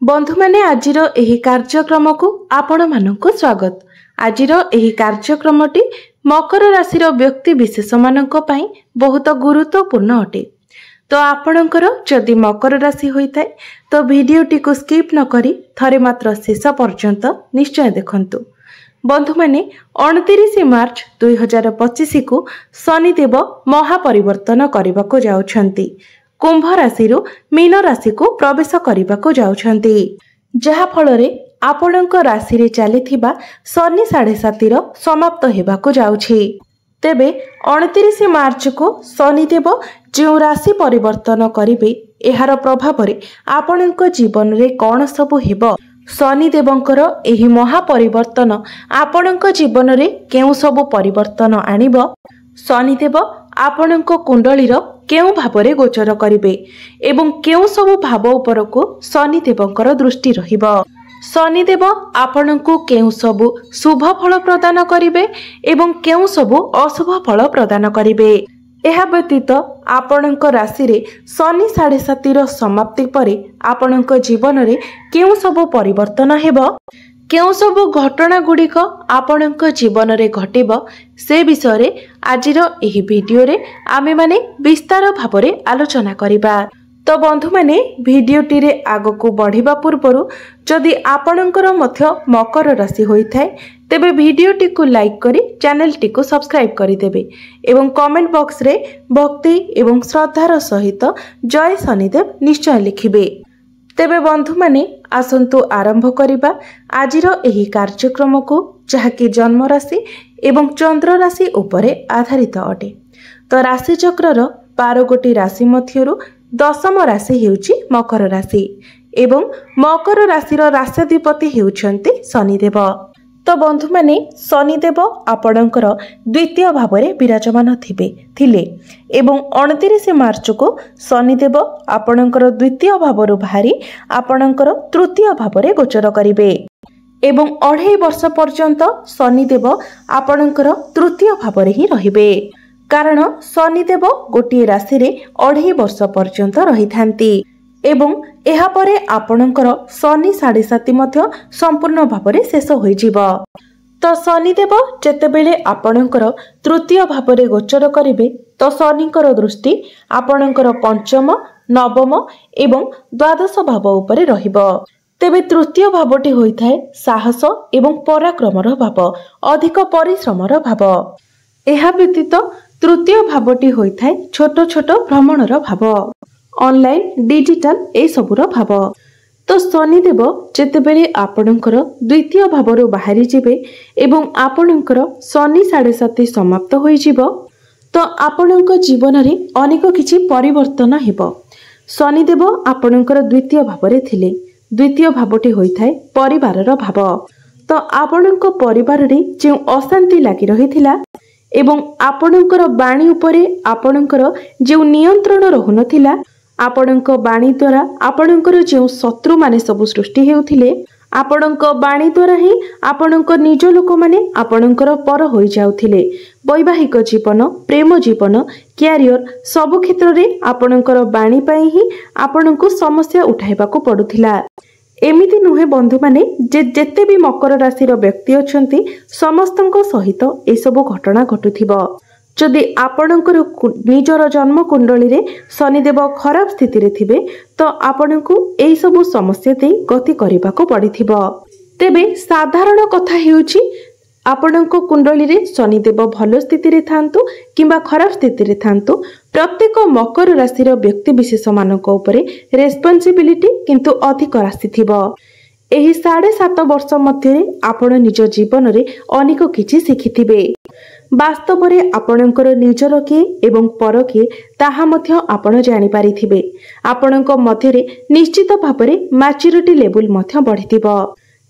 बंधु माने आजिर एही कार्यक्रम को आपण मानक स्वागत। आजिर एही कार्यक्रमटी मकर राशि व्यक्ति विशेष मानक पई बहुत गुरुत्वपूर्ण अटे। तो आपणकर जदि मकर राशि होइथाय तो वीडियोटी को स्किप न करी थरे मात्र शेष पर्यंत निश्चय देखंतु। बंधु माने 29 मार्च 2025 को शनिदेव महापरिवर्तन करने को जाउछंती। कुंभ राशि मीन राशि को प्रवेश करने को जाउछंती, जहा फलरे आपणक राशि रे चलीथिबा शनि 7.5 समाप्त हेबाको जाउछि। तेबे 29 मार्च को शनिदेव जो राशि परिवर्तन करिवे एहार प्रभाव रे आपणक जीवन रे कोन सब हेबो, शनिदेवंकर एही महापरिवर्तन आपणक जीवन रे केउ सब परिवर्तन आनिबो, शनिदेव आपणक कुंडलीर केउ भावरे गोचर करिवे एवं केउ सब भाव उपर को शनिदेवंकर दृष्टि रहिबो, शनिदेव आपणको केउ सब शुभ फल प्रदान करिवे एवं केउ सब अशुभ फल प्रदान करिवे। एहा व्यतीत आपणक राशि रे शनि 7.5 समाप्ति परे आपणक जीवन रे केउ सब परिवर्तन हेबो, केउ सब घटना गुड़िक आपणक जीवन रे घटिबो, से विषय रे आजिर एही वीडियो रे आमे माने विस्तार भाबरे आलोचना करिबा। तो बंधु माने वीडियोटी रे आगको बढ़िबा पूर्वरु जदि आपणकर मध्य मकर राशि होइथाय तेबे वीडियोटी को लाइक करी चैनल टी को सब्सक्राइब करि देबे एवं कमेंट बॉक्स रे भक्ति एवं श्रद्धार सहित जय शनिदेव निश्चय लिखिबे। तेबे बंधु माने आसंतु आरंभ करिबा आजिर एही कार्यक्रम को, जहाकी जन्म राशि एवं चंद्र राशि उपरे आधारित अटे। तो राशि चक्रर 12 गोटी राशि मध्यरु दशम राशि हेउची मकर राशि एवं मकर राशिर राष्ट्राधिपति हेउछन्ति शनिदेव। तो बंधु माने शनिदेव आपणकर द्वितीय भावरे विराजमान थिले एवं 29 मार्च को शनिदेव आपणकर द्वितीय भावरु बाहरी आपणकर तृतीय भावरे गोचर करिवे एवं 2.5 वर्ष पर्यंत शनिदेव आपणकर तृतीय भावरे ही रहिबे, कारण शनिदेव गोटे राशि रे 2.5 वर्ष पर्यंत रही थांती एवं एहा परे आपणकर शनि 7.5 मध्य संपूर्ण भावरे शेष होई जिवो। तो शनिदेव जेतेबेले आपणकर तृतीय भावरे गोचर करिवे तो शनिकर दृष्टि आपणकर पंचम, नवम एवं द्वादश भाव उपरे रहिबो। तेबे तृतीय भावटी होइथाय साहस एवं पराक्रमर भाव, अधिक परिश्रमर भाव। एहा व्यतीत तृतीय भावटी होइथाय छोट छोट भ्रमणर भाव, ऑनलाइन डिजिटल ए सबुर भाव। तो शनिदेव जेतेबेले आपणकर द्वितीय भावरु बाहरी जिवे एवं आपणकर शनि 7.5 समाप्त होई जिवो तो आपणक जीवन रे अनेक किछि परिवर्तन हेबो। शनिदेव आपणकर द्वितीय भावरे थिले, द्वितीय भावटी होइथाय परिवारर भाव। तो आपणक परिवार रे जे अशांति लागि रहिथिला एवं आपणकर बाणी उपरे आपणकर जे नियंत्रण रहुनथिला, आपणक बाणी द्वारा आपणकर जे शत्रु माने सब सृष्टि हेउथिले, आपणक बाणी द्वारा ही आपणक निज लोक माने आपणकर पर होई जाउथिले। वैवाहिक जीवन, प्रेम जीवन, क्यारियर सब क्षेत्र रे आपणकर बाणी पई ही आपणको समस्या उठाइबाको पडुथिला। एमिति नुहे बंधु माने जेते भी मकर राशिर व्यक्ति अछंती समस्तଙ୍କ सहित ए सब घटना घटुथिबो। जदि आपणकर निजर जन्म कुंडली रे शनिदेव खराब स्थिति रे थिबे तो आपणको एई सब समस्या दे गति करिबाको पड़िथिबो। तेबे साधारण कथा हेउची आपणको कुंडली रे शनिदेव भलो स्थिति रे थांतु किंबा खराब स्थिति रे थांतु, प्रत्येक मकर राशिर व्यक्ति विशेष मानक उपरे रेस्पॉन्सिबिलिटी किंतु अधिक राशि थिबो। एही 7.5 वर्ष मध्य आपण निज जीवन रे अनेक किछि शिखिथिबे। वास्तव रे आपणकर निजर किए एवं पर किए ताहा मध्य आपण जानि पारिथिबे। आपणक मध्य रे निश्चित भाबरे मैच्योरिटी लेवल मध्य बढ़िथिबो।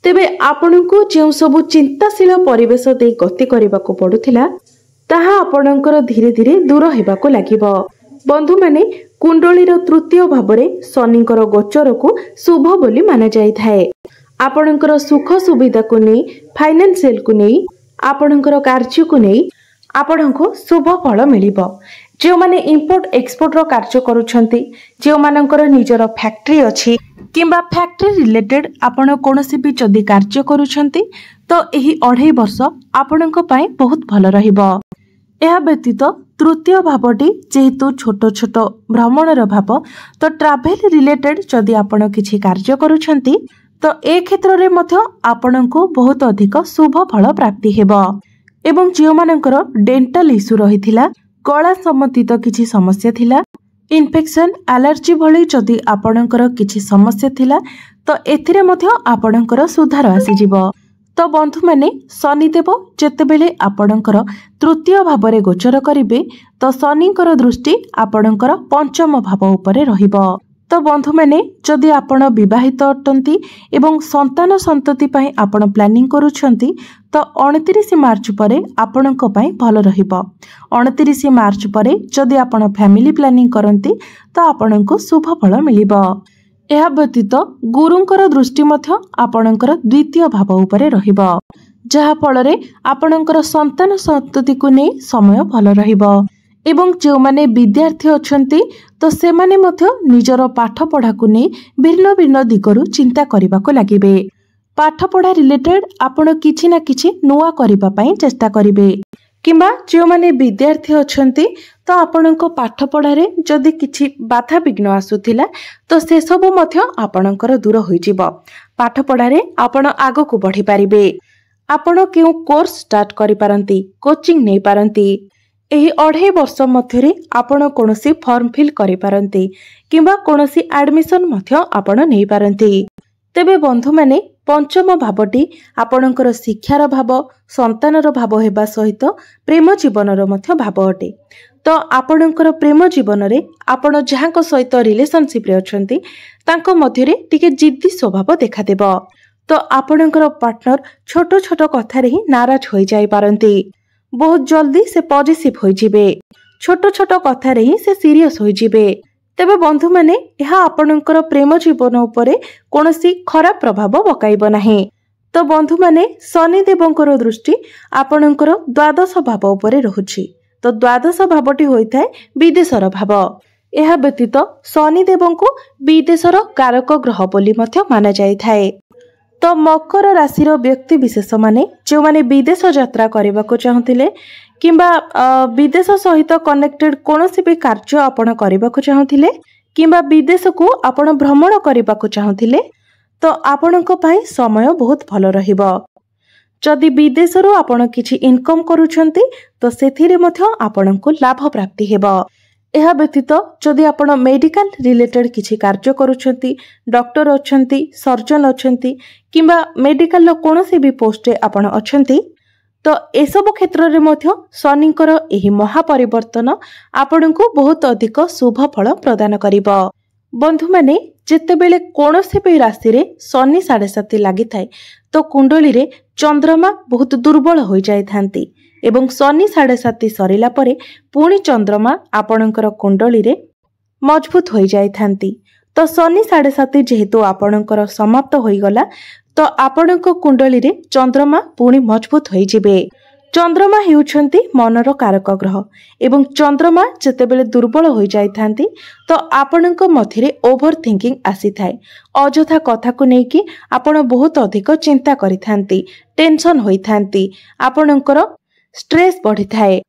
तेबे आपणको जे सब चिंताशील परिवेश दे गति करबाको पडुथिला ताहा आपणकर धीरे धीरे दूर हेबाको लागिबो। बंधु माने कुंडलीर तृतीय भावरे शनिकर गोचर को शुभ बोली माना जाई थाए। आपणकर सुख सुविधा को नहीं, फाइनेंशियल को नहीं, आपणकर कार्य को नहीं आपणको शुभ फल मिलिबो। जो माने इंपोर्ट एक्सपोर्ट रो कार्य करूछंती, जो मानकर निजर फैक्ट्री अछि किंबा फैक्ट्री रिलेटेड आपण कोनोसी भी जदि कार्य करूछंती तो एही 2.5 वर्ष आपणक पई बहुत भल रहिबो। यह व्यतीत तृतीय भावटी जेहेतु छोट छोट भ्रमणर भाव तो ट्राभेल रिलेटेड जदि आपण किछि कार्य करूछंती तो ए क्षेत्र रे मध्य आपणको बहुत अधिक शुभ फल प्राप्ति हेबो। एवं जियो मानकर डेंटल इश्यू रहिथिला, गला संबंधित किछि समस्या थिला, इन्फेक्शन एलर्जी भली जदि आपणकर किछि समस्या थिला तो एथिरे मध्य आपणकर सुधार आसी जिवो। तो बंधु माने शनिदेव जेतेबेले आपणकर तृतीय भावरे गोचर करिवे तो शनिकर दृष्टि आपणकर पंचम भाव उपरे रहिबो। तो बंधु माने जदि आपण विवाहित अटंती एवं संतान संतति पई आपण प्लानिंग करूछंती तो 29 मार्च परे आपणक पई भल रहिबो। 29 मार्च परे जदि आपण फैमिली प्लानिंग करंती तो आपणको शुभ फल मिलिबो। यह व्यतीत गुरुंकर दृष्टि मध्य आपणकर द्वितीय भाव उपरे रहिबो, जहा फलरे आपणकर संतान संतति को नै समय भल रहिबो। एवं जो माने विद्यार्थी अछंती तो से माने मध्य निजर पाठ पढ़ा को नै भिन्न भिन्न दिगरु चिंता करिबा को लागिबे। पाठ पढ़ा रिलेटेड आपण किछि ना किछि नुवा करिबा पई चेष्टा करिबे, किंबा जो माने विद्यार्थी अछंती तो आपणको पाठ पढ़ारे जदि किछि बाधा विघ्न आसुथिला तो से सब मध्य आपणकर दूर होई जिवो। पाठ पढ़ारे आपण आगो को बढ़ी पारिबे। आपण केउ कोर्स स्टार्ट करि पारंती, कोचिंग नै पारंती। एही 2.5 वर्ष मध्यरे आपण कोनोसी फॉर्म फिल करि पारंती किंबा कोनोसी एडमिशन मध्य आपण नै पारंती। तेबे बंधु माने पंचम भावटी आपणकर शिक्षार भाव, संतानर भाव हेबा सहित प्रेम जीवनर मध्य भाव अटे। तो आपणकर प्रेम जीवन रे आपण जहांक सहित रिलेशनशिप रे अछंती तांको मध्यरे टिके जिद्दी स्वभाव देखा देबो। तो आपणकर पार्टनर छोट छोट कथा रे ही नाराज होई जाई पारंती। बहुत जल्दी से पॉजिटिव होई जिवे, छोट छोट कथा रे ही से सीरियस होई जिवे। तेबे बंधु माने यह आपणकर प्रेम जीवन उपरे कोनोसी खराब प्रभाव पकाइबो नाही। तो बंधु माने शनि देवंकर दृष्टि आपणकर द्वादश भाव उपरे रहुछि। तो द्वादश भावटी होइथाय विदेशर भाव। यह व्यतीत शनि देवंकु विदेशर कारक ग्रह बोली मध्य माना जाइथाय। तो मकर राशि व्यक्ति विशेष माने जो माने विदेश यात्रा करबा को चाहूतिले किंबा विदेश सहित कनेक्टेड कोनोसी भी कार्य आपण करबा को चाहूतिले किंबा विदेश को आपण भ्रमण करबा को चाहूतिले तो आपणको पई समय बहुत भलो रहिबो। जदि विदेशरू आपण किछि इनकम करूछंती तो सेथिरे मध्य आपणको लाभ प्राप्ति हेबो। यह व्यतीत जदि आपण मेडिकल रिलेटेड किछि कार्य करूछंती, डॉक्टर अछंती, सर्जन अछंती किंबा मेडिकल लो कोनोसी भी पोस्ट रे आपण अछंती तो एसबु क्षेत्र रे मध्य शनिकर एही महापरिवर्तन आपणको बहुत अधिक शुभ फल प्रदान करिबो। बंधु माने जेतेबेले कोनोसी भी राशि रे शनि 7.5 लागि थाए तो कुंडली रे चंद्रमा बहुत दुर्बल होई जाय थांती एवं शनि 7.5 सरिला परे पुणी चंद्रमा आपणकर कुंडली रे मजबूत होई जाय थांती। तो शनि 7.5 जेहेतु आपणकर समाप्त होई गला तो आपणक कुंडली रे चंद्रमा पुणी मजबूत होई जिवे। चंद्रमा हेउछंती मनर कारक ग्रह एवं चंद्रमा जेतेबेले दुर्बल होई जाय थांती तो आपणक मध्यरे ओभर थिंकिंग आसी थाए। अजथा कथा को नेकी आपण बहुत अधिक चिंता करि थांती, टेंशन होई थांती, आपणकर स्ट्रेस बढ़ी थाए,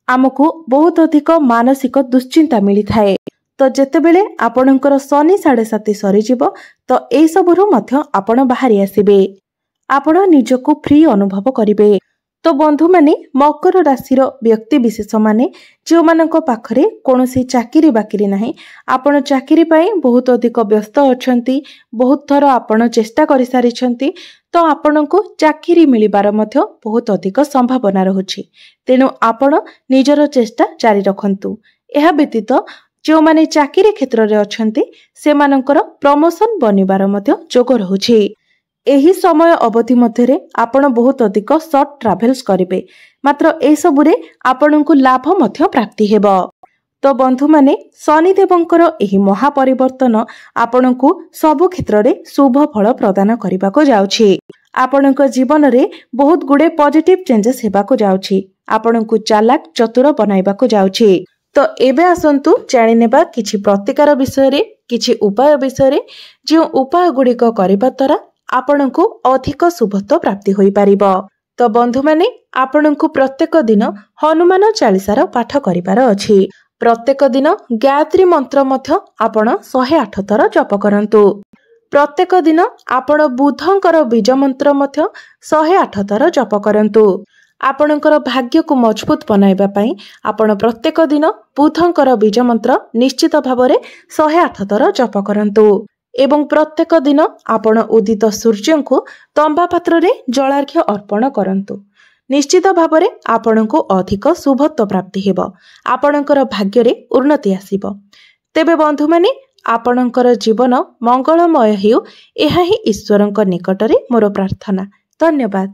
आमको बहुत अधिक मानसिक दुश्चिंता मिली थाए। तो जेतेबेले आपणकर शनि 7.5 सरी जिवो तो ए सबरु मध्य आपण बाहरी आसीबे, आपण निजको फ्री अनुभव करिवे। तो बंधु माने मकर राशि व्यक्ति विशेष माने जो मानक पाखरे कोनोसी चाकरी बाकरी नाही, आपण चाकरी पाई बहुत अधिक व्यस्त अछंती, बहुत थर आपण चेष्टा करि सारिछंती तो आपणको चाकरी मिलिबार मध्य बहुत अधिक संभावना रहुछि। तेनु आपण निजर चेष्टा जारी रखंतु। एहा व्यतीत जो माने चाकरी क्षेत्र रे अछंती से मानकर प्रमोशन बनिबार मध्य जोग रहुछि। एही समय अवधि मध्यरे आपण बहुत अधिक शॉर्ट ट्रावेल्स करिवे, मात्र ए सबुरे आपणको लाभ मध्य प्राप्ति हेबो। तो बंधु माने शनि देवंकर एही महापरिवर्तन आपणको सब क्षेत्र रे शुभ फल प्रदान करिबा को जाउछि। आपणको जीवन रे बहुत गुडे पॉजिटिव चेंजेस हेबा को जाउछि। आपणको चालाक चतुर बनाइबा को जाउछि। तो एबे आसंतु जानि नेबा किछि प्रतिकार विषय किछि उपाय विषय जो उपाय गुड़िक करबा द्वारा आपणको अधिक शुभत्व प्राप्ति होई परिबो। तो बंधु माने आपणको प्रत्येक दिन हनुमान चालीसार पाठ करिबार अछि। प्रत्येक दिन गायत्री मंत्र मध्य आपण 108 थर जप करंतु। प्रत्येक दिन आपण बुधंकर बीज मंत्र मध्य 108 थर जप करंतु। आपणकर भाग्य को मजबूत बनाइबा पई आपण प्रत्येक दिन बुधंकर बीज मंत्र निश्चित भावरे 108 थर जप करंतु। एवं प्रत्येक दिन आपण उदित सूर्य को तंबा पात्र रे जलार्घ्य अर्पण करंतु। निश्चित भावरे आपणको अधिक शुभत्व प्राप्ति हेबो। आपणकर भाग्य रे उन्नति आसीबो। तेबे बंधु माने आपणकर जीवन मंगलमय हेउ एहा ही ईश्वरଙ୍କ निकटरे मोर प्रार्थना। धन्यवाद।